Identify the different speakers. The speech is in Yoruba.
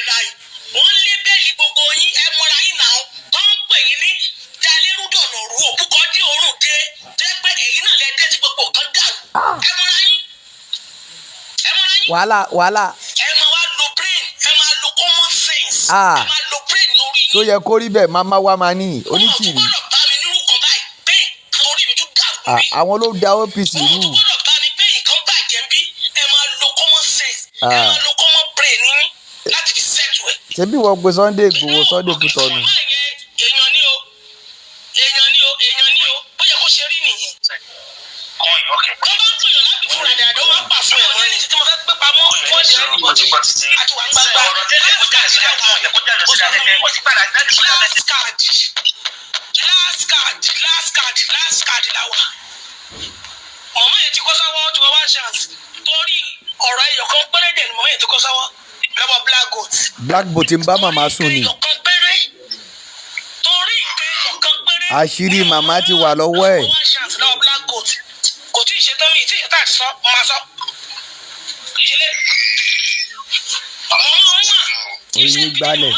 Speaker 1: ráì wọ́n lé bẹ́ẹ̀lì gbogbo yín ẹ mọ́ra yín náà tó ń pè yín ní dalérú dọ̀nà ru òbúkọ dí òórùn dé tẹ́ pé èyí náà lẹ dé tí gbogbo nǹkan dàrú ẹ mọ́ra yín.
Speaker 2: wàhálà.
Speaker 1: ẹ máa wá lo brain ẹ máa lo common sense ẹ máa lo brain ní orí yín.
Speaker 2: tó yẹ kó rí bẹ́ẹ̀ máa wá máa ní onítìrí.
Speaker 1: wọ́n tún gbọ́dọ̀ bá mi nírú kan báyìí bẹ́ẹ̀ orí mi tún dàrú bí.
Speaker 2: àwọn ló da OPC rú.
Speaker 1: wọ́n tún gbọ́dọ̀ bá mi bẹ́ẹ̀ nǹkan bàjẹ́ bí ẹ máa lo common sense ẹ máa lo common brain ní láti fi settle ẹ̀.
Speaker 2: ṣebí wọ́n gbé Sunday Igboho Sunday Kútọ̀nù.
Speaker 1: èèyàn ni o bóyá kó ṣe rí nìyẹn. wọ́n bá ń pèèyàn lábì fúnra ní àdó wọn pa fún ẹ̀ wọ́n ní títí mo fẹ́ gbé pamọ́ fún ẹ̀dẹ̀ ẹnìbọ̀dì àti wà ń gbàgbà last card la wà. mọ̀mọ́ yẹn ti kó sáwọ́ tí wọ́n wá chance torí ọ̀rọ̀ ẹ̀yọ̀ kan péré dẹ̀ ni mọ̀mọ́ yẹn ti kó sáwọ́ lọ́wọ́ black goat
Speaker 2: ń bá màmá sùn ni.
Speaker 1: torí ìkẹyọ̀ kan péré
Speaker 2: àṣírí màmá ti wà lọ́wọ́ ẹ̀.
Speaker 1: lọ́wọ́ black goat kò tí ì ṣe tán mi tí ìṣẹ́ta àti sọ máa sọ ìṣẹ̀lẹ̀ ọmọ wọn wà
Speaker 2: oyin gbalẹ̀.